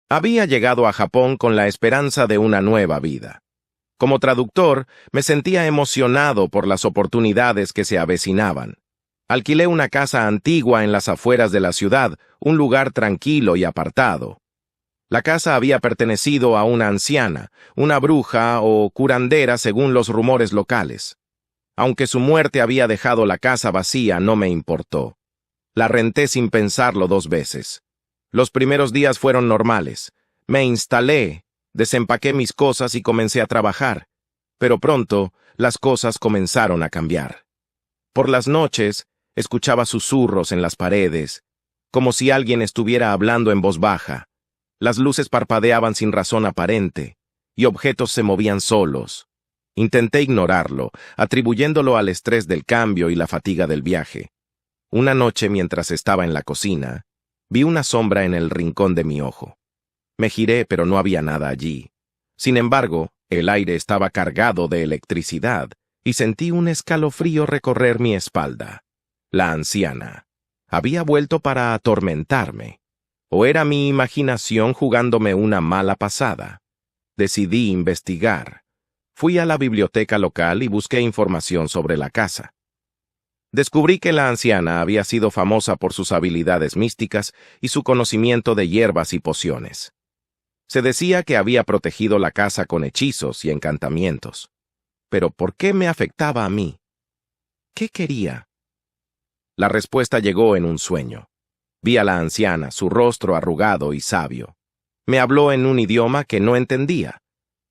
Había llegado a Japón con la esperanza de una nueva vida. Como traductor, me sentía emocionado por las oportunidades que se avecinaban. Alquilé una casa antigua en las afueras de la ciudad, un lugar tranquilo y apartado. La casa había pertenecido a una anciana, una bruja o curandera según los rumores locales. Aunque su muerte había dejado la casa vacía, no me importó. La renté sin pensarlo 2 veces. Los primeros días fueron normales. Me instalé, desempaqué mis cosas y comencé a trabajar. Pero pronto, las cosas comenzaron a cambiar. Por las noches, escuchaba susurros en las paredes, como si alguien estuviera hablando en voz baja. Las luces parpadeaban sin razón aparente, y objetos se movían solos. Intenté ignorarlo, atribuyéndolo al estrés del cambio y la fatiga del viaje. Una noche, mientras estaba en la cocina, vi una sombra en el rincón de mi ojo. Me giré, pero no había nada allí. Sin embargo, el aire estaba cargado de electricidad, y sentí un escalofrío recorrer mi espalda. La anciana había vuelto para atormentarme. ¿O era mi imaginación jugándome una mala pasada? Decidí investigar. Fui a la biblioteca local y busqué información sobre la casa. Descubrí que la anciana había sido famosa por sus habilidades místicas y su conocimiento de hierbas y pociones. Se decía que había protegido la casa con hechizos y encantamientos. Pero ¿por qué me afectaba a mí? ¿Qué quería? La respuesta llegó en un sueño. Vi a la anciana, su rostro arrugado y sabio. Me habló en un idioma que no entendía,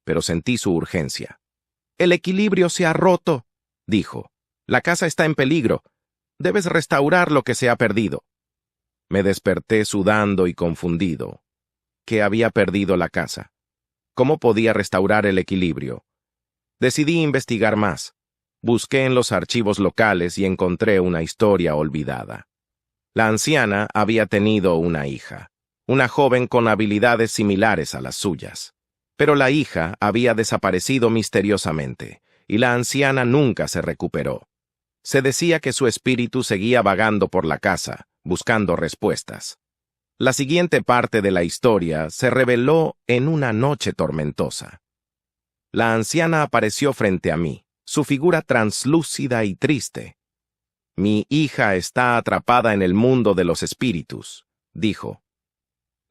pero sentí su urgencia. «El equilibrio se ha roto», dijo. «La casa está en peligro. Debes restaurar lo que se ha perdido». Me desperté sudando y confundido. ¿Qué había perdido la casa? ¿Cómo podía restaurar el equilibrio? Decidí investigar más. Busqué en los archivos locales y encontré una historia olvidada. La anciana había tenido una hija, una joven con habilidades similares a las suyas. Pero la hija había desaparecido misteriosamente, y la anciana nunca se recuperó. Se decía que su espíritu seguía vagando por la casa, buscando respuestas. La siguiente parte de la historia se reveló en una noche tormentosa. La anciana apareció frente a mí, su figura translúcida y triste. «Mi hija está atrapada en el mundo de los espíritus», dijo.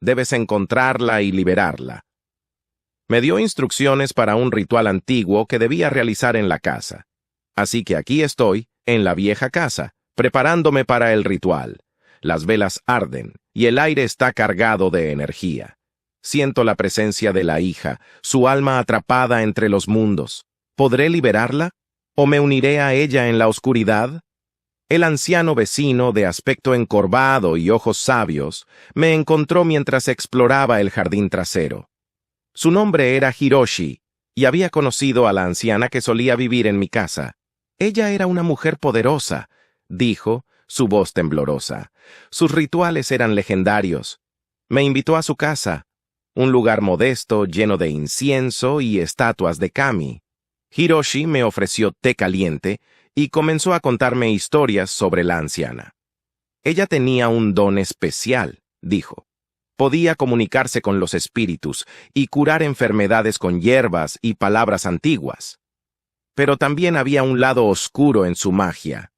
«Debes encontrarla y liberarla». Me dio instrucciones para un ritual antiguo que debía realizar en la casa. Así que aquí estoy, en la vieja casa, preparándome para el ritual. Las velas arden, y el aire está cargado de energía. Siento la presencia de la hija, su alma atrapada entre los mundos. ¿Podré liberarla? ¿O me uniré a ella en la oscuridad? El anciano vecino, de aspecto encorvado y ojos sabios, me encontró mientras exploraba el jardín trasero. Su nombre era Hiroshi, y había conocido a la anciana que solía vivir en mi casa. Ella era una mujer poderosa, dijo, su voz temblorosa. Sus rituales eran legendarios. Me invitó a su casa, un lugar modesto lleno de incienso y estatuas de kami. Hiroshi me ofreció té caliente y comenzó a contarme historias sobre la anciana. Ella tenía un don especial, dijo. Podía comunicarse con los espíritus y curar enfermedades con hierbas y palabras antiguas. Pero también había un lado oscuro en su magia.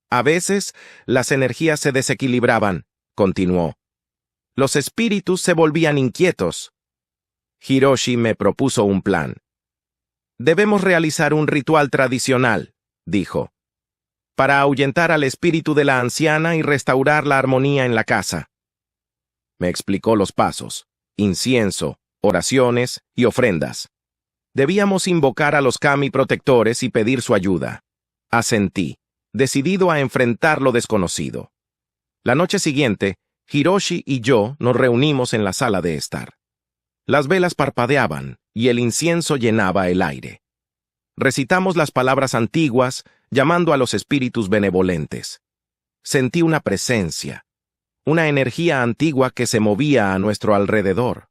A veces, las energías se desequilibraban, continuó. Los espíritus se volvían inquietos. Hiroshi me propuso un plan. Debemos realizar un ritual tradicional, dijo, para ahuyentar al espíritu de la anciana y restaurar la armonía en la casa. Me explicó los pasos: incienso, oraciones y ofrendas. Debíamos invocar a los kami protectores y pedir su ayuda. Asentí, decidido a enfrentar lo desconocido. La noche siguiente, Hiroshi y yo nos reunimos en la sala de estar. Las velas parpadeaban y el incienso llenaba el aire. Recitamos las palabras antiguas, llamando a los espíritus benevolentes. Sentí una presencia, una energía antigua que se movía a nuestro alrededor.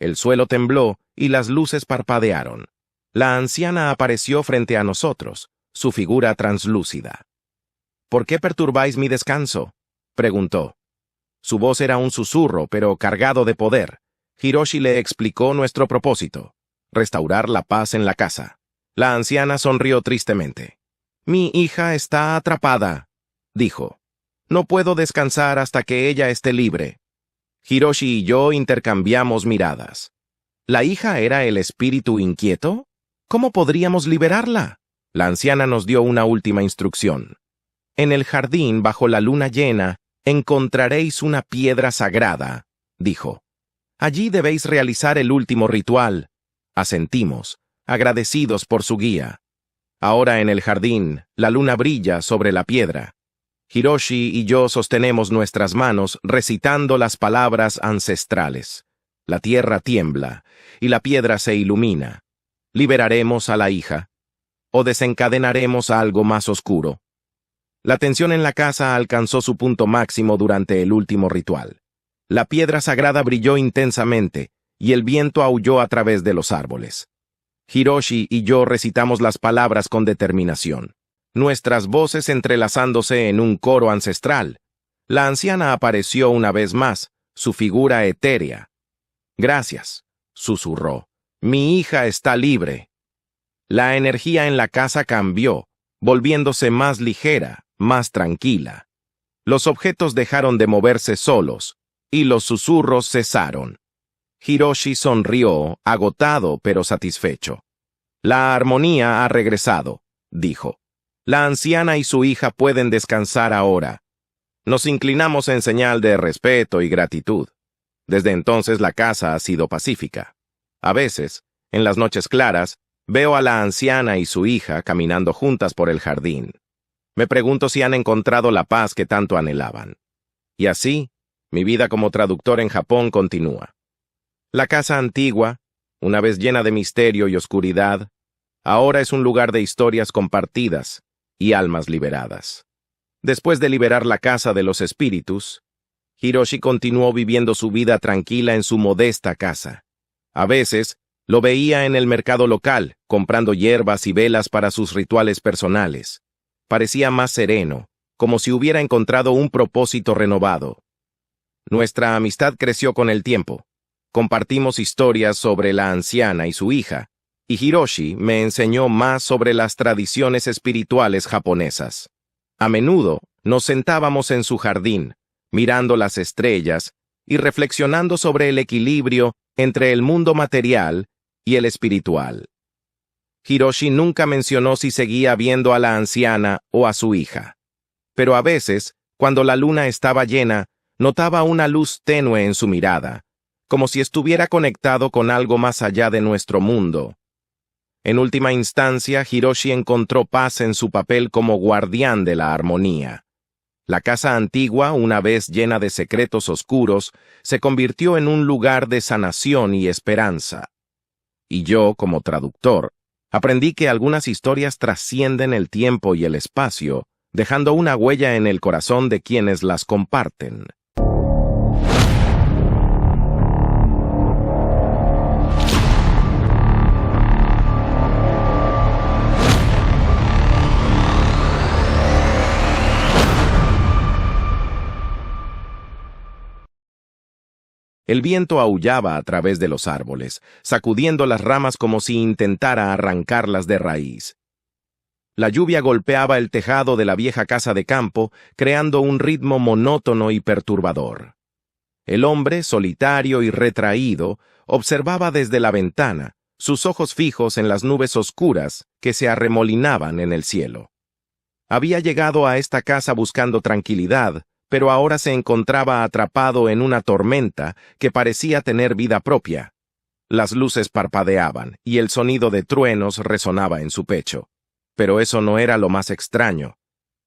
El suelo tembló y las luces parpadearon. La anciana apareció frente a nosotros, su figura translúcida. «¿Por qué perturbáis mi descanso?», preguntó. Su voz era un susurro, pero cargado de poder. Hiroshi le explicó nuestro propósito: restaurar la paz en la casa. La anciana sonrió tristemente. «Mi hija está atrapada», dijo. «No puedo descansar hasta que ella esté libre». Hiroshi y yo intercambiamos miradas. ¿La hija era el espíritu inquieto? ¿Cómo podríamos liberarla? La anciana nos dio una última instrucción. «En el jardín, bajo la luna llena, encontraréis una piedra sagrada», dijo. «Allí debéis realizar el último ritual». Asentimos, agradecidos por su guía. Ahora en el jardín, la luna brilla sobre la piedra. Hiroshi y yo sostenemos nuestras manos recitando las palabras ancestrales. La tierra tiembla y la piedra se ilumina. ¿Liberaremos a la hija? ¿O desencadenaremos algo más oscuro? La tensión en la casa alcanzó su punto máximo durante el último ritual. La piedra sagrada brilló intensamente y el viento aulló a través de los árboles. Hiroshi y yo recitamos las palabras con determinación, nuestras voces entrelazándose en un coro ancestral. La anciana apareció una vez más, su figura etérea. «Gracias», susurró. «Mi hija está libre». La energía en la casa cambió, volviéndose más ligera, más tranquila. Los objetos dejaron de moverse solos, y los susurros cesaron. Hiroshi sonrió, agotado pero satisfecho. «La armonía ha regresado», dijo. «La anciana y su hija pueden descansar ahora». Nos inclinamos en señal de respeto y gratitud. Desde entonces la casa ha sido pacífica. A veces, en las noches claras, veo a la anciana y su hija caminando juntas por el jardín. Me pregunto si han encontrado la paz que tanto anhelaban. Y así, mi vida como traductor en Japón continúa. La casa antigua, una vez llena de misterio y oscuridad, ahora es un lugar de historias compartidas y almas liberadas. Después de liberar la casa de los espíritus, Hiroshi continuó viviendo su vida tranquila en su modesta casa. A veces, lo veía en el mercado local, comprando hierbas y velas para sus rituales personales. Parecía más sereno, como si hubiera encontrado un propósito renovado. Nuestra amistad creció con el tiempo. Compartimos historias sobre la anciana y su hija, y Hiroshi me enseñó más sobre las tradiciones espirituales japonesas. A menudo nos sentábamos en su jardín, mirando las estrellas y reflexionando sobre el equilibrio entre el mundo material y el espiritual. Hiroshi nunca mencionó si seguía viendo a la anciana o a su hija. Pero a veces, cuando la luna estaba llena, notaba una luz tenue en su mirada, como si estuviera conectado con algo más allá de nuestro mundo. En última instancia, Hiroshi encontró paz en su papel como guardián de la armonía. La casa antigua, una vez llena de secretos oscuros, se convirtió en un lugar de sanación y esperanza. Y yo, como traductor, aprendí que algunas historias trascienden el tiempo y el espacio, dejando una huella en el corazón de quienes las comparten. El viento aullaba a través de los árboles, sacudiendo las ramas como si intentara arrancarlas de raíz. La lluvia golpeaba el tejado de la vieja casa de campo, creando un ritmo monótono y perturbador. El hombre, solitario y retraído, observaba desde la ventana, sus ojos fijos en las nubes oscuras que se arremolinaban en el cielo. Había llegado a esta casa buscando tranquilidad, pero ahora se encontraba atrapado en una tormenta que parecía tener vida propia. Las luces parpadeaban y el sonido de truenos resonaba en su pecho. Pero eso no era lo más extraño.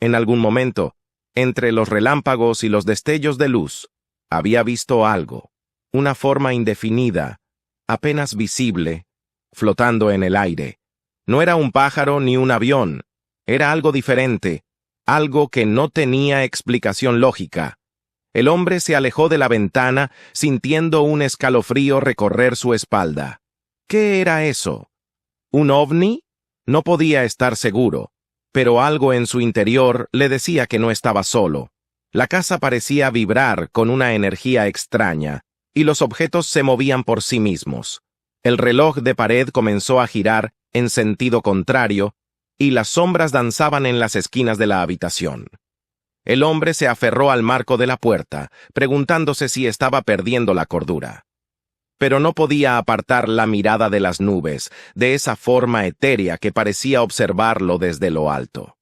En algún momento, entre los relámpagos y los destellos de luz, había visto algo, una forma indefinida, apenas visible, flotando en el aire. No era un pájaro ni un avión, era algo diferente, algo que no tenía explicación lógica. El hombre se alejó de la ventana, sintiendo un escalofrío recorrer su espalda. ¿Qué era eso? ¿Un ovni? No podía estar seguro, pero algo en su interior le decía que no estaba solo. La casa parecía vibrar con una energía extraña, y los objetos se movían por sí mismos. El reloj de pared comenzó a girar en sentido contrario, y las sombras danzaban en las esquinas de la habitación. El hombre se aferró al marco de la puerta, preguntándose si estaba perdiendo la cordura. Pero no podía apartar la mirada de las nubes, de esa forma etérea que parecía observarlo desde lo alto.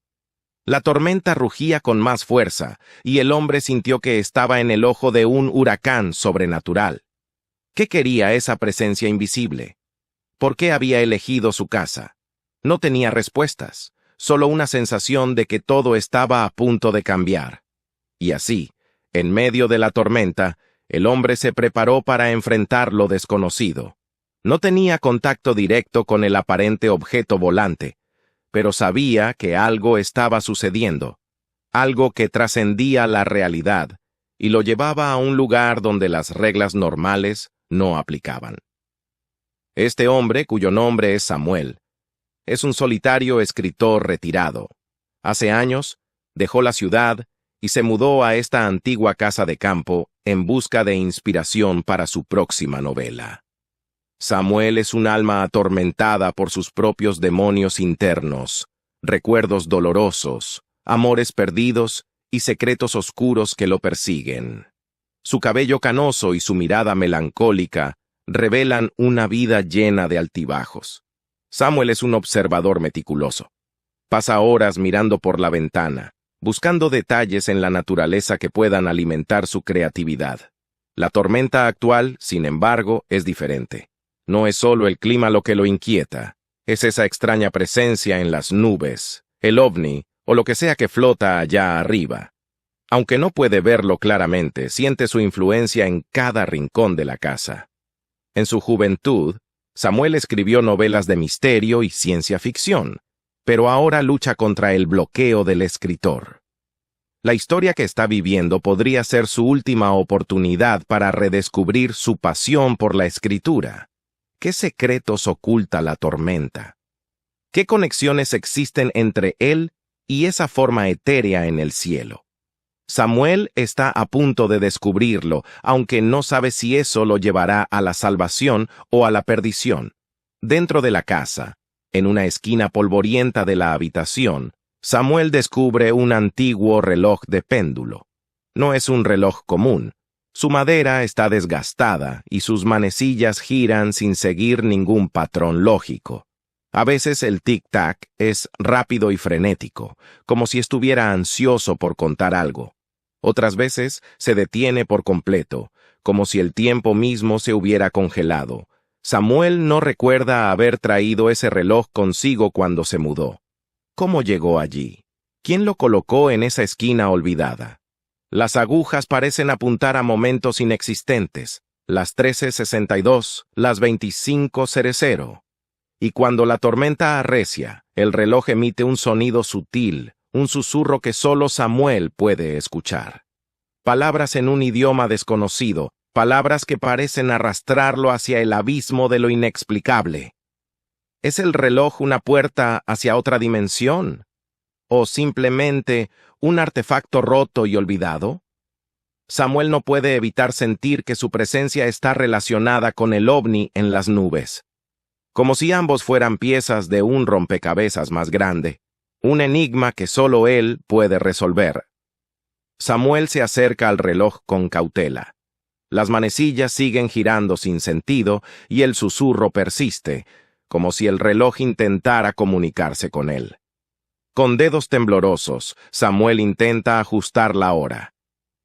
La tormenta rugía con más fuerza, y el hombre sintió que estaba en el ojo de un huracán sobrenatural. ¿Qué quería esa presencia invisible? ¿Por qué había elegido su casa? No tenía respuestas, solo una sensación de que todo estaba a punto de cambiar. Y así, en medio de la tormenta, el hombre se preparó para enfrentar lo desconocido. No tenía contacto directo con el aparente objeto volante, pero sabía que algo estaba sucediendo, algo que trascendía la realidad y lo llevaba a un lugar donde las reglas normales no aplicaban. Este hombre, cuyo nombre es Samuel, es un solitario escritor retirado. Hace años, dejó la ciudad y se mudó a esta antigua casa de campo en busca de inspiración para su próxima novela. Samuel es un alma atormentada por sus propios demonios internos, recuerdos dolorosos, amores perdidos y secretos oscuros que lo persiguen. Su cabello canoso y su mirada melancólica revelan una vida llena de altibajos. Samuel es un observador meticuloso. Pasa horas mirando por la ventana, buscando detalles en la naturaleza que puedan alimentar su creatividad. La tormenta actual, sin embargo, es diferente. No es solo el clima lo que lo inquieta, es esa extraña presencia en las nubes, el ovni o lo que sea que flota allá arriba. Aunque no puede verlo claramente, siente su influencia en cada rincón de la casa. En su juventud, Samuel escribió novelas de misterio y ciencia ficción, pero ahora lucha contra el bloqueo del escritor. La historia que está viviendo podría ser su última oportunidad para redescubrir su pasión por la escritura. ¿Qué secretos oculta la tormenta? ¿Qué conexiones existen entre él y esa forma etérea en el cielo? Samuel está a punto de descubrirlo, aunque no sabe si eso lo llevará a la salvación o a la perdición. Dentro de la casa, en una esquina polvorienta de la habitación, Samuel descubre un antiguo reloj de péndulo. No es un reloj común. Su madera está desgastada y sus manecillas giran sin seguir ningún patrón lógico. A veces el tic-tac es rápido y frenético, como si estuviera ansioso por contar algo. Otras veces se detiene por completo, como si el tiempo mismo se hubiera congelado. Samuel no recuerda haber traído ese reloj consigo cuando se mudó. ¿Cómo llegó allí? ¿Quién lo colocó en esa esquina olvidada? Las agujas parecen apuntar a momentos inexistentes, las 13:62, las 25:00. Y cuando la tormenta arrecia, el reloj emite un sonido sutil, un susurro que solo Samuel puede escuchar. Palabras en un idioma desconocido, palabras que parecen arrastrarlo hacia el abismo de lo inexplicable. ¿Es el reloj una puerta hacia otra dimensión? ¿O simplemente un artefacto roto y olvidado? Samuel no puede evitar sentir que su presencia está relacionada con el ovni en las nubes, como si ambos fueran piezas de un rompecabezas más grande, un enigma que solo él puede resolver. Samuel se acerca al reloj con cautela. Las manecillas siguen girando sin sentido y el susurro persiste, como si el reloj intentara comunicarse con él. Con dedos temblorosos, Samuel intenta ajustar la hora.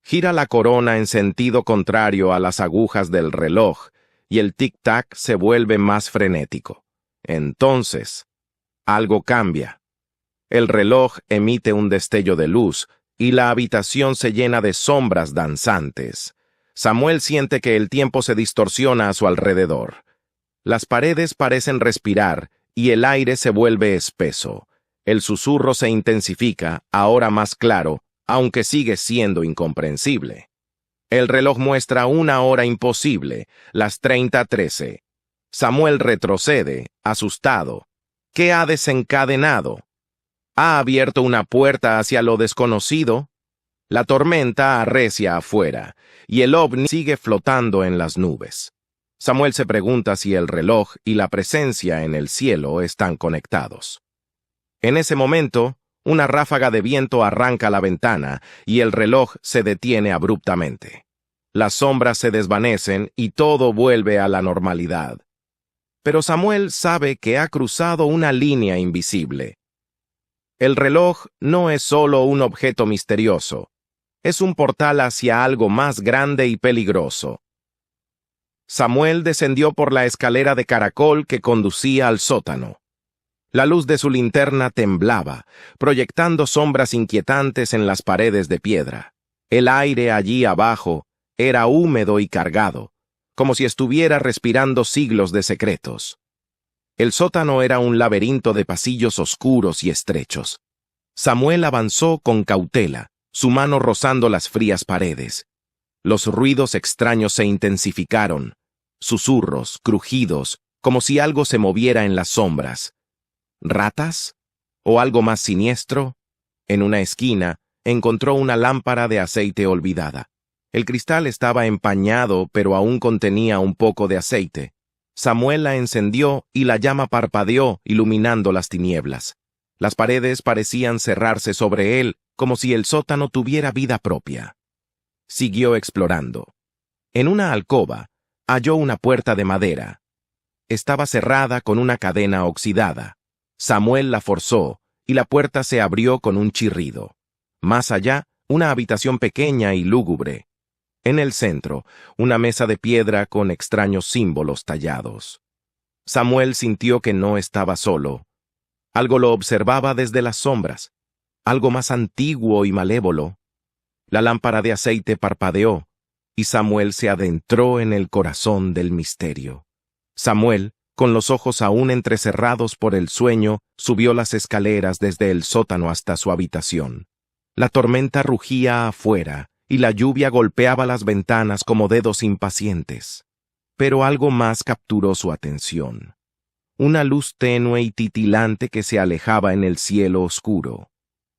Gira la corona en sentido contrario a las agujas del reloj, y el tic-tac se vuelve más frenético. Entonces, algo cambia. El reloj emite un destello de luz, y la habitación se llena de sombras danzantes. Samuel siente que el tiempo se distorsiona a su alrededor. Las paredes parecen respirar, y el aire se vuelve espeso. El susurro se intensifica, ahora más claro, aunque sigue siendo incomprensible. El reloj muestra una hora imposible, las 30:13. Samuel retrocede, asustado. ¿Qué ha desencadenado? ¿Ha abierto una puerta hacia lo desconocido? La tormenta arrecia afuera, y el ovni sigue flotando en las nubes. Samuel se pregunta si el reloj y la presencia en el cielo están conectados. En ese momento, una ráfaga de viento arranca la ventana y el reloj se detiene abruptamente. Las sombras se desvanecen y todo vuelve a la normalidad. Pero Samuel sabe que ha cruzado una línea invisible. El reloj no es solo un objeto misterioso, es un portal hacia algo más grande y peligroso. Samuel descendió por la escalera de caracol que conducía al sótano. La luz de su linterna temblaba, proyectando sombras inquietantes en las paredes de piedra. El aire allí abajo era húmedo y cargado, como si estuviera respirando siglos de secretos. El sótano era un laberinto de pasillos oscuros y estrechos. Samuel avanzó con cautela, su mano rozando las frías paredes. Los ruidos extraños se intensificaron, susurros, crujidos, como si algo se moviera en las sombras. ¿Ratas? ¿O algo más siniestro? En una esquina, encontró una lámpara de aceite olvidada. El cristal estaba empañado, pero aún contenía un poco de aceite. Samuel la encendió y la llama parpadeó, iluminando las tinieblas. Las paredes parecían cerrarse sobre él, como si el sótano tuviera vida propia. Siguió explorando. En una alcoba, halló una puerta de madera. Estaba cerrada con una cadena oxidada. Samuel la forzó, y la puerta se abrió con un chirrido. Más allá, una habitación pequeña y lúgubre. En el centro, una mesa de piedra con extraños símbolos tallados. Samuel sintió que no estaba solo. Algo lo observaba desde las sombras, algo más antiguo y malévolo. La lámpara de aceite parpadeó, y Samuel se adentró en el corazón del misterio. Samuel, con los ojos aún entrecerrados por el sueño, subió las escaleras desde el sótano hasta su habitación. La tormenta rugía afuera, y la lluvia golpeaba las ventanas como dedos impacientes. Pero algo más capturó su atención. Una luz tenue y titilante que se alejaba en el cielo oscuro.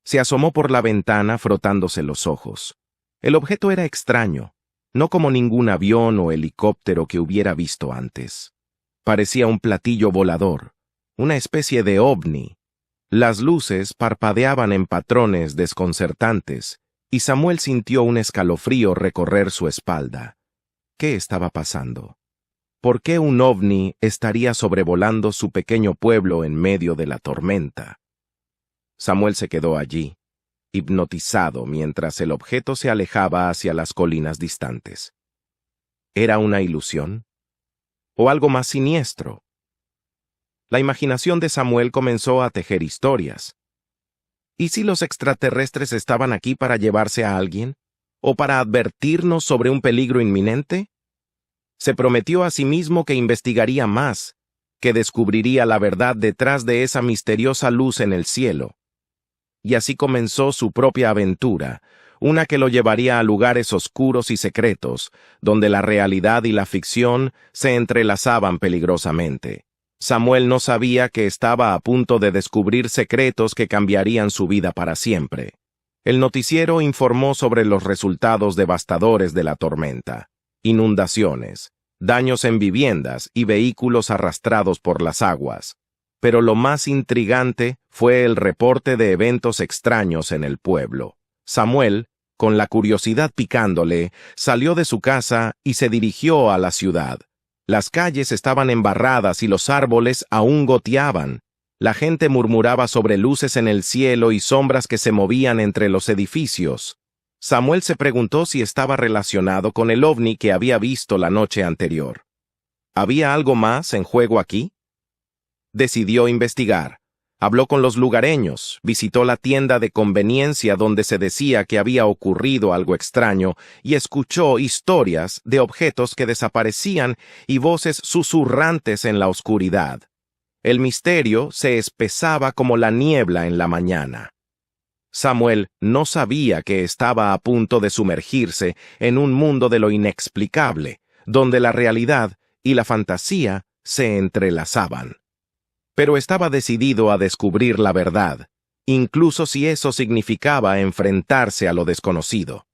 Se asomó por la ventana frotándose los ojos. El objeto era extraño, no como ningún avión o helicóptero que hubiera visto antes. Parecía un platillo volador, una especie de ovni. Las luces parpadeaban en patrones desconcertantes, y Samuel sintió un escalofrío recorrer su espalda. ¿Qué estaba pasando? ¿Por qué un ovni estaría sobrevolando su pequeño pueblo en medio de la tormenta? Samuel se quedó allí, hipnotizado mientras el objeto se alejaba hacia las colinas distantes. ¿Era una ilusión? ¿O algo más siniestro? La imaginación de Samuel comenzó a tejer historias. ¿Y si los extraterrestres estaban aquí para llevarse a alguien? ¿O para advertirnos sobre un peligro inminente? Se prometió a sí mismo que investigaría más, que descubriría la verdad detrás de esa misteriosa luz en el cielo. Y así comenzó su propia aventura, una que lo llevaría a lugares oscuros y secretos, donde la realidad y la ficción se entrelazaban peligrosamente. Samuel no sabía que estaba a punto de descubrir secretos que cambiarían su vida para siempre. El noticiero informó sobre los resultados devastadores de la tormenta: inundaciones, daños en viviendas y vehículos arrastrados por las aguas. Pero lo más intrigante fue el reporte de eventos extraños en el pueblo. Samuel, con la curiosidad picándole, salió de su casa y se dirigió a la ciudad. Las calles estaban embarradas y los árboles aún goteaban. La gente murmuraba sobre luces en el cielo y sombras que se movían entre los edificios. Samuel se preguntó si estaba relacionado con el ovni que había visto la noche anterior. ¿Había algo más en juego aquí? Decidió investigar. Habló con los lugareños, visitó la tienda de conveniencia donde se decía que había ocurrido algo extraño y escuchó historias de objetos que desaparecían y voces susurrantes en la oscuridad. El misterio se espesaba como la niebla en la mañana. Samuel no sabía que estaba a punto de sumergirse en un mundo de lo inexplicable, donde la realidad y la fantasía se entrelazaban. Pero estaba decidido a descubrir la verdad, incluso si eso significaba enfrentarse a lo desconocido.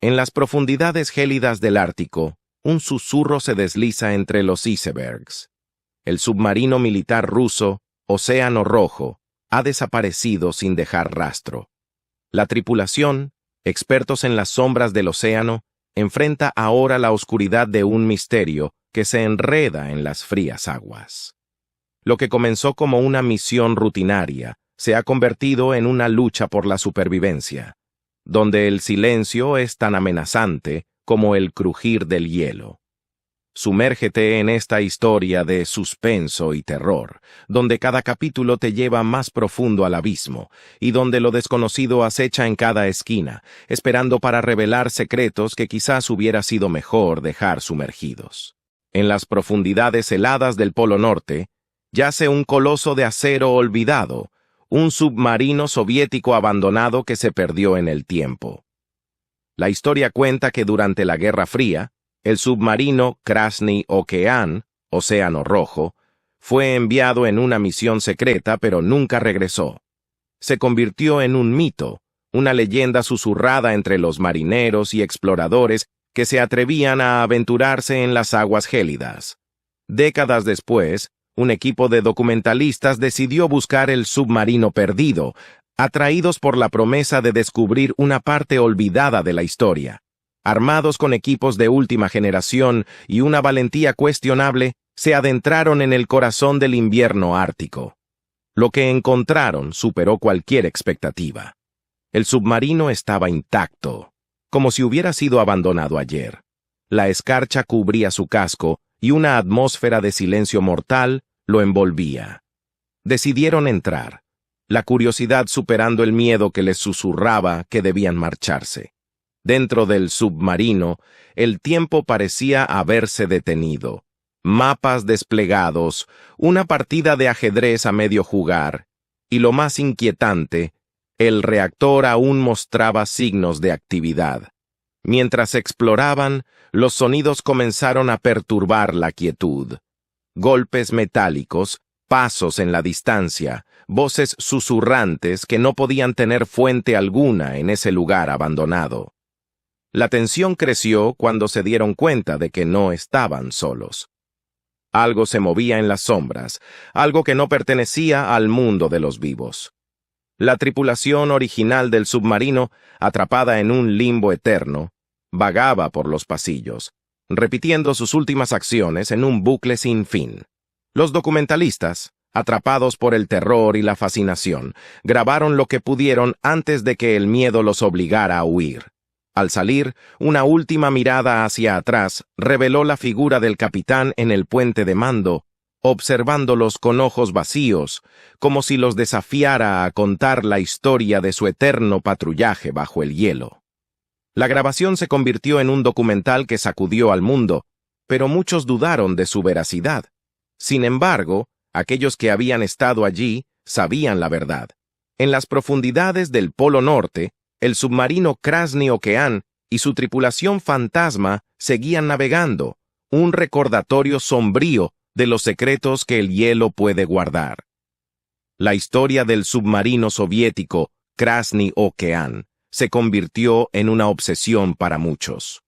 En las profundidades gélidas del Ártico, un susurro se desliza entre los icebergs. El submarino militar ruso, Océano Rojo, ha desaparecido sin dejar rastro. La tripulación, expertos en las sombras del océano, enfrenta ahora la oscuridad de un misterio que se enreda en las frías aguas. Lo que comenzó como una misión rutinaria se ha convertido en una lucha por la supervivencia, donde el silencio es tan amenazante como el crujir del hielo. Sumérgete en esta historia de suspenso y terror, donde cada capítulo te lleva más profundo al abismo, y donde lo desconocido acecha en cada esquina, esperando para revelar secretos que quizás hubiera sido mejor dejar sumergidos. En las profundidades heladas del Polo Norte, yace un coloso de acero olvidado, un submarino soviético abandonado que se perdió en el tiempo. La historia cuenta que durante la Guerra Fría, el submarino Krasny Okean, Océano Rojo, fue enviado en una misión secreta pero nunca regresó. Se convirtió en un mito, una leyenda susurrada entre los marineros y exploradores que se atrevían a aventurarse en las aguas gélidas. Décadas después, un equipo de documentalistas decidió buscar el submarino perdido, atraídos por la promesa de descubrir una parte olvidada de la historia. Armados con equipos de última generación y una valentía cuestionable, se adentraron en el corazón del invierno ártico. Lo que encontraron superó cualquier expectativa. El submarino estaba intacto, como si hubiera sido abandonado ayer. La escarcha cubría su casco y una atmósfera de silencio mortal lo envolvía. Decidieron entrar, la curiosidad superando el miedo que les susurraba que debían marcharse. Dentro del submarino, el tiempo parecía haberse detenido. Mapas desplegados, una partida de ajedrez a medio jugar, y lo más inquietante, el reactor aún mostraba signos de actividad. Mientras exploraban, los sonidos comenzaron a perturbar la quietud. Golpes metálicos, pasos en la distancia, voces susurrantes que no podían tener fuente alguna en ese lugar abandonado. La tensión creció cuando se dieron cuenta de que no estaban solos. Algo se movía en las sombras, algo que no pertenecía al mundo de los vivos. La tripulación original del submarino, atrapada en un limbo eterno, vagaba por los pasillos, repitiendo sus últimas acciones en un bucle sin fin. Los documentalistas, atrapados por el terror y la fascinación, grabaron lo que pudieron antes de que el miedo los obligara a huir. Al salir, una última mirada hacia atrás reveló la figura del capitán en el puente de mando, observándolos con ojos vacíos, como si los desafiara a contar la historia de su eterno patrullaje bajo el hielo. La grabación se convirtió en un documental que sacudió al mundo, pero muchos dudaron de su veracidad. Sin embargo, aquellos que habían estado allí sabían la verdad. En las profundidades del Polo Norte, el submarino Krasny Okean y su tripulación fantasma seguían navegando, un recordatorio sombrío de los secretos que el hielo puede guardar. La historia del submarino soviético Krasny Okean se convirtió en una obsesión para muchos.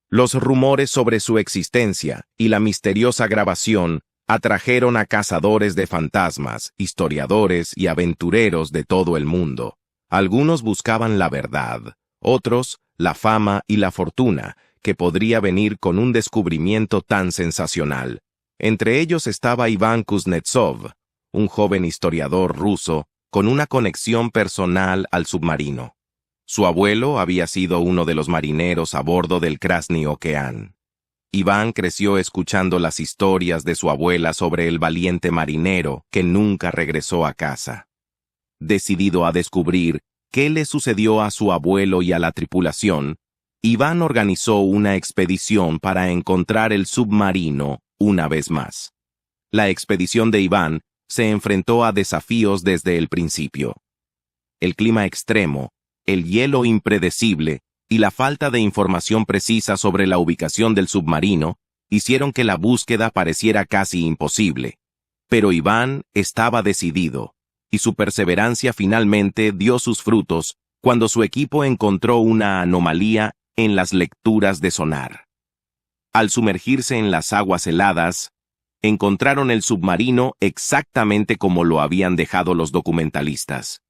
Los rumores sobre su existencia y la misteriosa grabación atrajeron a cazadores de fantasmas, historiadores y aventureros de todo el mundo. Algunos buscaban la verdad, otros la fama y la fortuna que podría venir con un descubrimiento tan sensacional. Entre ellos estaba Iván Kuznetsov, un joven historiador ruso con una conexión personal al submarino. Su abuelo había sido uno de los marineros a bordo del Krasny Okean. Iván creció escuchando las historias de su abuela sobre el valiente marinero que nunca regresó a casa. Decidido a descubrir qué le sucedió a su abuelo y a la tripulación, Iván organizó una expedición para encontrar el submarino una vez más. La expedición de Iván se enfrentó a desafíos desde el principio. El clima extremo, el hielo impredecible y la falta de información precisa sobre la ubicación del submarino hicieron que la búsqueda pareciera casi imposible. Pero Iván estaba decidido, y su perseverancia finalmente dio sus frutos cuando su equipo encontró una anomalía en las lecturas de sonar. Al sumergirse en las aguas heladas, encontraron el submarino exactamente como lo habían dejado los documentalistas.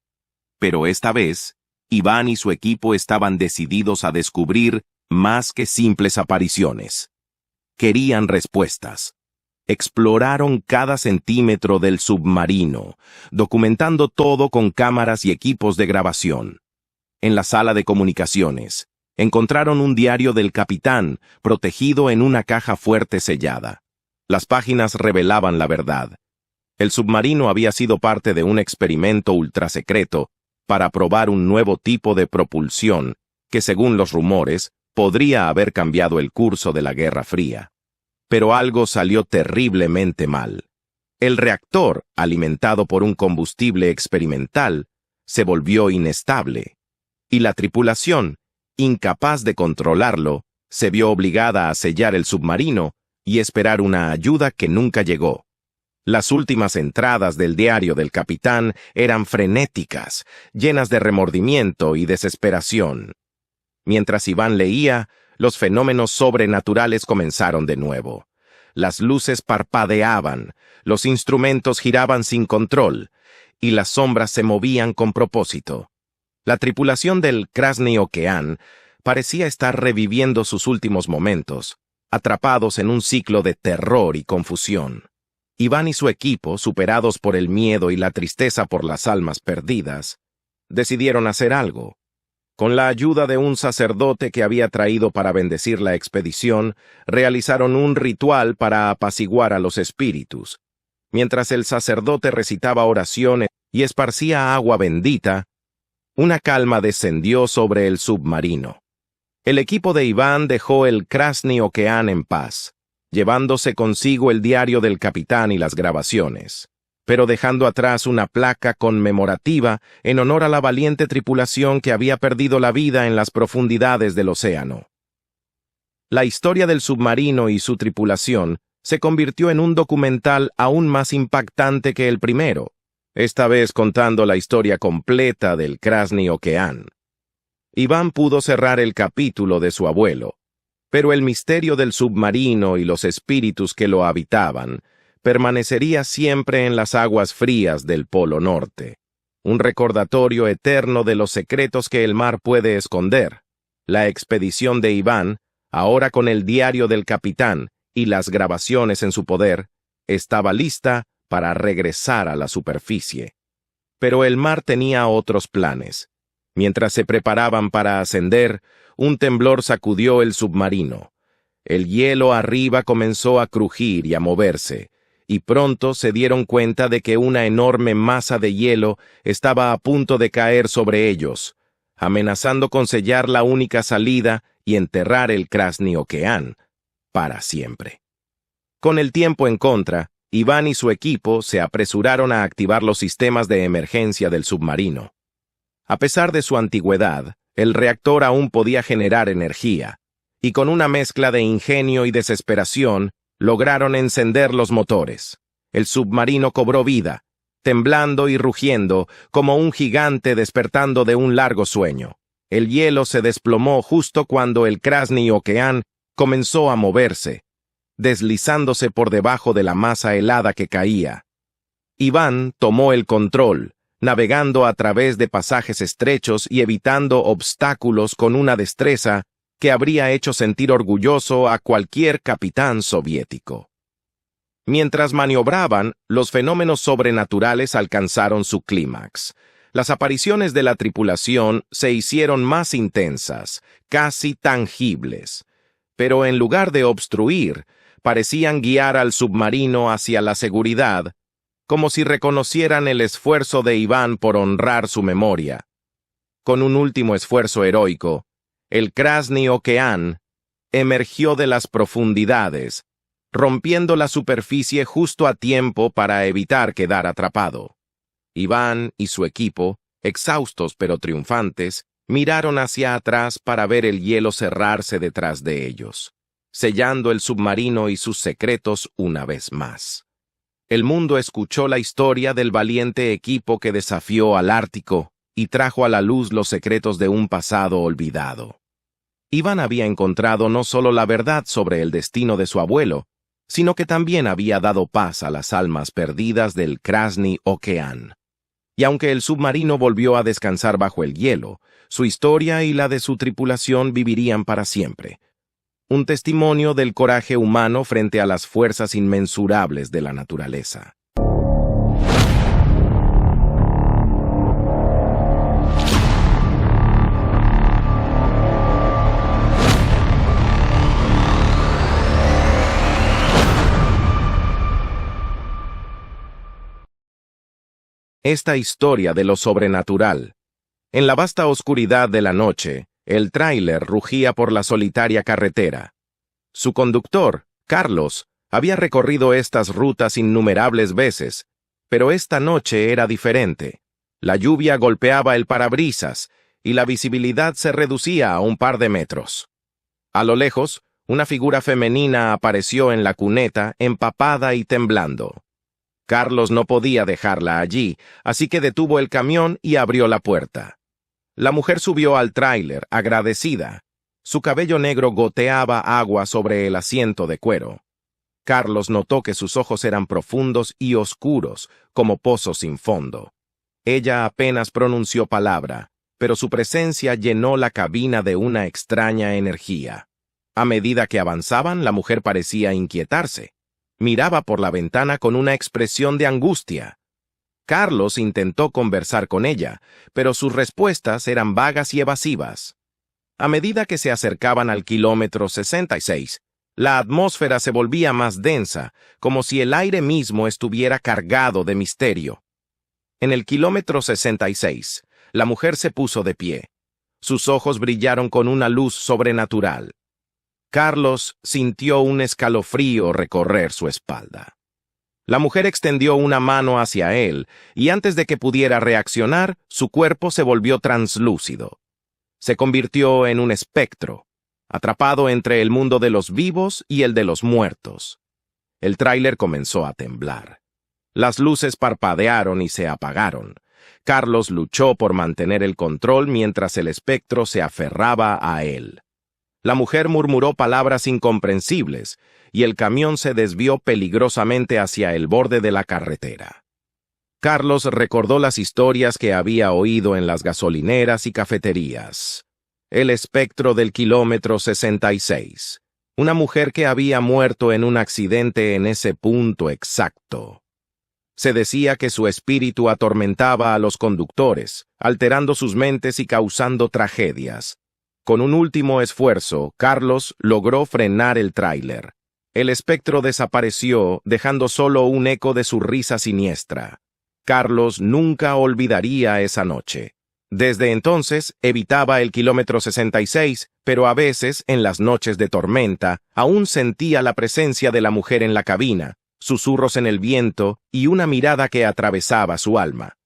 Pero esta vez, Iván y su equipo estaban decididos a descubrir más que simples apariciones. Querían respuestas. Exploraron cada centímetro del submarino, documentando todo con cámaras y equipos de grabación. En la sala de comunicaciones, encontraron un diario del capitán, protegido en una caja fuerte sellada. Las páginas revelaban la verdad. El submarino había sido parte de un experimento ultrasecreto para probar un nuevo tipo de propulsión que, según los rumores, podría haber cambiado el curso de la Guerra Fría. Pero algo salió terriblemente mal. El reactor, alimentado por un combustible experimental, se volvió inestable, y la tripulación, incapaz de controlarlo, se vio obligada a sellar el submarino y esperar una ayuda que nunca llegó. Las últimas entradas del diario del capitán eran frenéticas, llenas de remordimiento y desesperación. Mientras Iván leía, los fenómenos sobrenaturales comenzaron de nuevo. Las luces parpadeaban, los instrumentos giraban sin control, y las sombras se movían con propósito. La tripulación del Krasny Okean parecía estar reviviendo sus últimos momentos, atrapados en un ciclo de terror y confusión. Iván y su equipo, superados por el miedo y la tristeza por las almas perdidas, decidieron hacer algo. Con la ayuda de un sacerdote que había traído para bendecir la expedición, realizaron un ritual para apaciguar a los espíritus. Mientras el sacerdote recitaba oraciones y esparcía agua bendita, una calma descendió sobre el submarino. El equipo de Iván dejó el Krasny Okean en paz, llevándose consigo el diario del capitán y las grabaciones, pero dejando atrás una placa conmemorativa en honor a la valiente tripulación que había perdido la vida en las profundidades del océano. La historia del submarino y su tripulación se convirtió en un documental aún más impactante que el primero, esta vez contando la historia completa del Krasny Okean. Iván pudo cerrar el capítulo de su abuelo, pero el misterio del submarino y los espíritus que lo habitaban permanecería siempre en las aguas frías del Polo Norte, un recordatorio eterno de los secretos que el mar puede esconder. La expedición de Iván, ahora con el diario del capitán y las grabaciones en su poder, estaba lista para regresar a la superficie. Pero el mar tenía otros planes. Mientras se preparaban para ascender, un temblor sacudió el submarino. El hielo arriba comenzó a crujir y a moverse, y pronto se dieron cuenta de que una enorme masa de hielo estaba a punto de caer sobre ellos, amenazando con sellar la única salida y enterrar el Krasny Okean para siempre. Con el tiempo en contra, Iván y su equipo se apresuraron a activar los sistemas de emergencia del submarino. A pesar de su antigüedad, el reactor aún podía generar energía, y con una mezcla de ingenio y desesperación, lograron encender los motores. El submarino cobró vida, temblando y rugiendo como un gigante despertando de un largo sueño. El hielo se desplomó justo cuando el Krasny Okean comenzó a moverse, deslizándose por debajo de la masa helada que caía. Iván tomó el control, navegando a través de pasajes estrechos y evitando obstáculos con una destreza que habría hecho sentir orgulloso a cualquier capitán soviético. Mientras maniobraban, los fenómenos sobrenaturales alcanzaron su clímax. Las apariciones de la tripulación se hicieron más intensas, casi tangibles, pero en lugar de obstruir, parecían guiar al submarino hacia la seguridad, como si reconocieran el esfuerzo de Iván por honrar su memoria. Con un último esfuerzo heroico, el Krasny Okean emergió de las profundidades, rompiendo la superficie justo a tiempo para evitar quedar atrapado. Iván y su equipo, exhaustos pero triunfantes, miraron hacia atrás para ver el hielo cerrarse detrás de ellos, sellando el submarino y sus secretos una vez más. El mundo escuchó la historia del valiente equipo que desafió al Ártico y trajo a la luz los secretos de un pasado olvidado. Iván había encontrado no solo la verdad sobre el destino de su abuelo, sino que también había dado paz a las almas perdidas del Krasny Okean. Y aunque el submarino volvió a descansar bajo el hielo, su historia y la de su tripulación vivirían para siempre. Un testimonio del coraje humano frente a las fuerzas inmensurables de la naturaleza. Esta historia de lo sobrenatural. En la vasta oscuridad de la noche, el tráiler rugía por la solitaria carretera. Su conductor, Carlos, había recorrido estas rutas innumerables veces, pero esta noche era diferente. La lluvia golpeaba el parabrisas y la visibilidad se reducía a un par de metros. A lo lejos, una figura femenina apareció en la cuneta, empapada y temblando. Carlos no podía dejarla allí, así que detuvo el camión y abrió la puerta. La mujer subió al tráiler, agradecida. Su cabello negro goteaba agua sobre el asiento de cuero. Carlos notó que sus ojos eran profundos y oscuros, como pozos sin fondo. Ella apenas pronunció palabra, pero su presencia llenó la cabina de una extraña energía. A medida que avanzaban, la mujer parecía inquietarse. Miraba por la ventana con una expresión de angustia. Carlos intentó conversar con ella, pero sus respuestas eran vagas y evasivas. A medida que se acercaban al kilómetro 66, la atmósfera se volvía más densa, como si el aire mismo estuviera cargado de misterio. En el kilómetro 66, la mujer se puso de pie. Sus ojos brillaron con una luz sobrenatural. Carlos sintió un escalofrío recorrer su espalda. La mujer extendió una mano hacia él, y antes de que pudiera reaccionar, su cuerpo se volvió translúcido. Se convirtió en un espectro, atrapado entre el mundo de los vivos y el de los muertos. El tráiler comenzó a temblar. Las luces parpadearon y se apagaron. Carlos luchó por mantener el control mientras el espectro se aferraba a él. La mujer murmuró palabras incomprensibles, y el camión se desvió peligrosamente hacia el borde de la carretera. Carlos recordó las historias que había oído en las gasolineras y cafeterías. El espectro del kilómetro 66. Una mujer que había muerto en un accidente en ese punto exacto. Se decía que su espíritu atormentaba a los conductores, alterando sus mentes y causando tragedias. Con un último esfuerzo, Carlos logró frenar el tráiler. El espectro desapareció, dejando solo un eco de su risa siniestra. Carlos nunca olvidaría esa noche. Desde entonces, evitaba el kilómetro 66, pero a veces, en las noches de tormenta, aún sentía la presencia de la mujer en la cabina, susurros en el viento y una mirada que atravesaba su alma.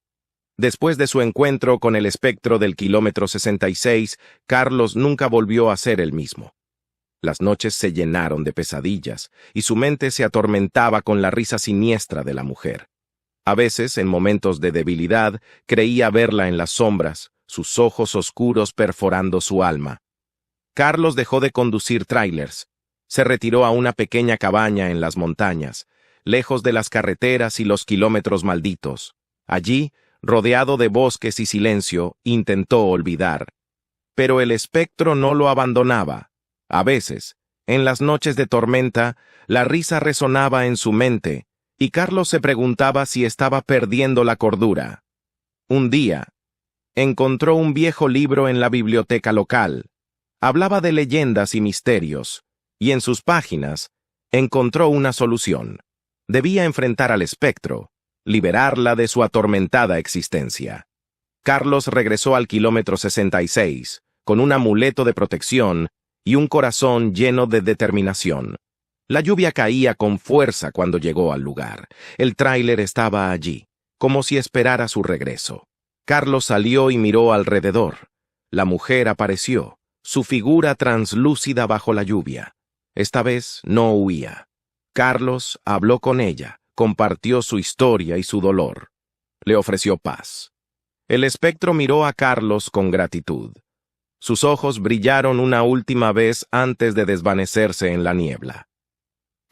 Después de su encuentro con el espectro del kilómetro 66, Carlos nunca volvió a ser el mismo. Las noches se llenaron de pesadillas, y su mente se atormentaba con la risa siniestra de la mujer. A veces, en momentos de debilidad, creía verla en las sombras, sus ojos oscuros perforando su alma. Carlos dejó de conducir tráilers. Se retiró a una pequeña cabaña en las montañas, lejos de las carreteras y los kilómetros malditos. Allí, rodeado de bosques y silencio, intentó olvidar. Pero el espectro no lo abandonaba. A veces, en las noches de tormenta, la risa resonaba en su mente, y Carlos se preguntaba si estaba perdiendo la cordura. Un día, encontró un viejo libro en la biblioteca local. Hablaba de leyendas y misterios, y en sus páginas encontró una solución. Debía enfrentar al espectro, liberarla de su atormentada existencia. Carlos regresó al kilómetro 66, con un amuleto de protección y un corazón lleno de determinación. La lluvia caía con fuerza cuando llegó al lugar. El tráiler estaba allí, como si esperara su regreso. Carlos salió y miró alrededor. La mujer apareció, su figura translúcida bajo la lluvia. Esta vez no huía. Carlos habló con ella, compartió su historia y su dolor. Le ofreció paz. El espectro miró a Carlos con gratitud. Sus ojos brillaron una última vez antes de desvanecerse en la niebla.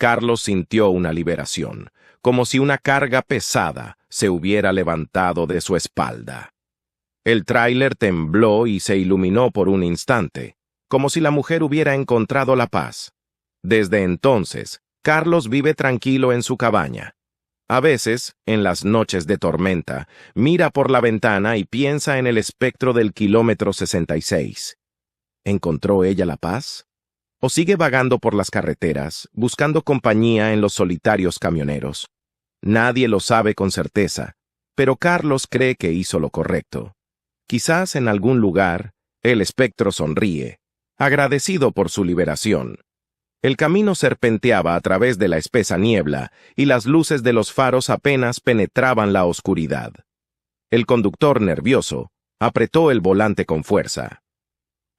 Carlos sintió una liberación, como si una carga pesada se hubiera levantado de su espalda. El tráiler tembló y se iluminó por un instante, como si la mujer hubiera encontrado la paz. Desde entonces, Carlos vive tranquilo en su cabaña. A veces, en las noches de tormenta, mira por la ventana y piensa en el espectro del kilómetro 66. ¿Encontró ella la paz? ¿O sigue vagando por las carreteras, buscando compañía en los solitarios camioneros? Nadie lo sabe con certeza, pero Carlos cree que hizo lo correcto. Quizás en algún lugar, el espectro sonríe, agradecido por su liberación. El camino serpenteaba a través de la espesa niebla y las luces de los faros apenas penetraban la oscuridad. El conductor, nervioso, apretó el volante con fuerza.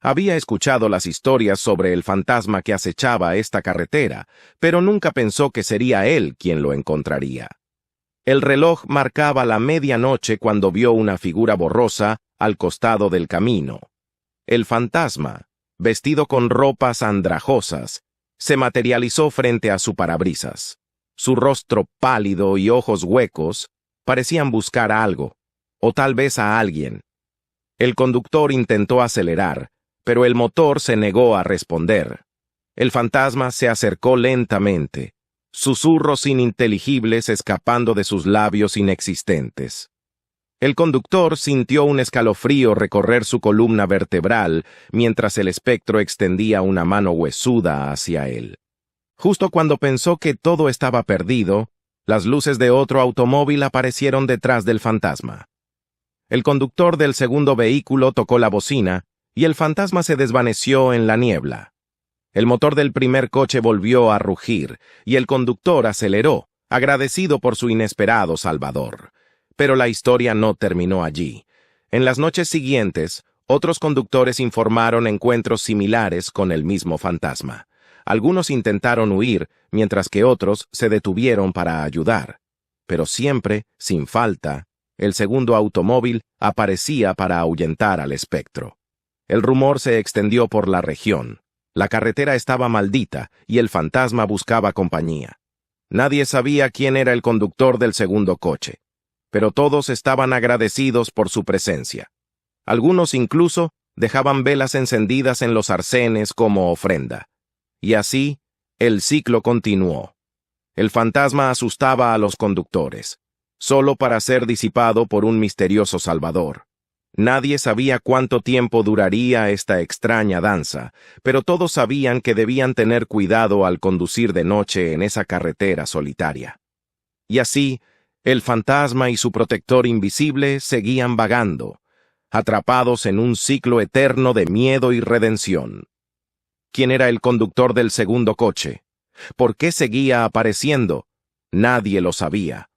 Había escuchado las historias sobre el fantasma que acechaba esta carretera, pero nunca pensó que sería él quien lo encontraría. El reloj marcaba la medianoche cuando vio una figura borrosa al costado del camino. El fantasma, vestido con ropas andrajosas, se materializó frente a su parabrisas. Su rostro pálido y ojos huecos parecían buscar algo, o tal vez a alguien. El conductor intentó acelerar, pero el motor se negó a responder. El fantasma se acercó lentamente, susurros ininteligibles escapando de sus labios inexistentes. El conductor sintió un escalofrío recorrer su columna vertebral mientras el espectro extendía una mano huesuda hacia él. Justo cuando pensó que todo estaba perdido, las luces de otro automóvil aparecieron detrás del fantasma. El conductor del segundo vehículo tocó la bocina y el fantasma se desvaneció en la niebla. El motor del primer coche volvió a rugir y el conductor aceleró, agradecido por su inesperado salvador. Pero la historia no terminó allí. En las noches siguientes, otros conductores informaron encuentros similares con el mismo fantasma. Algunos intentaron huir, mientras que otros se detuvieron para ayudar. Pero siempre, sin falta, el segundo automóvil aparecía para ahuyentar al espectro. El rumor se extendió por la región. La carretera estaba maldita y el fantasma buscaba compañía. Nadie sabía quién era el conductor del segundo coche, pero todos estaban agradecidos por su presencia. Algunos incluso dejaban velas encendidas en los arcenes como ofrenda. Y así, el ciclo continuó. El fantasma asustaba a los conductores, solo para ser disipado por un misterioso salvador. Nadie sabía cuánto tiempo duraría esta extraña danza, pero todos sabían que debían tener cuidado al conducir de noche en esa carretera solitaria. Y así, el fantasma y su protector invisible seguían vagando, atrapados en un ciclo eterno de miedo y redención. ¿Quién era el conductor del segundo coche? ¿Por qué seguía apareciendo? Nadie lo sabía.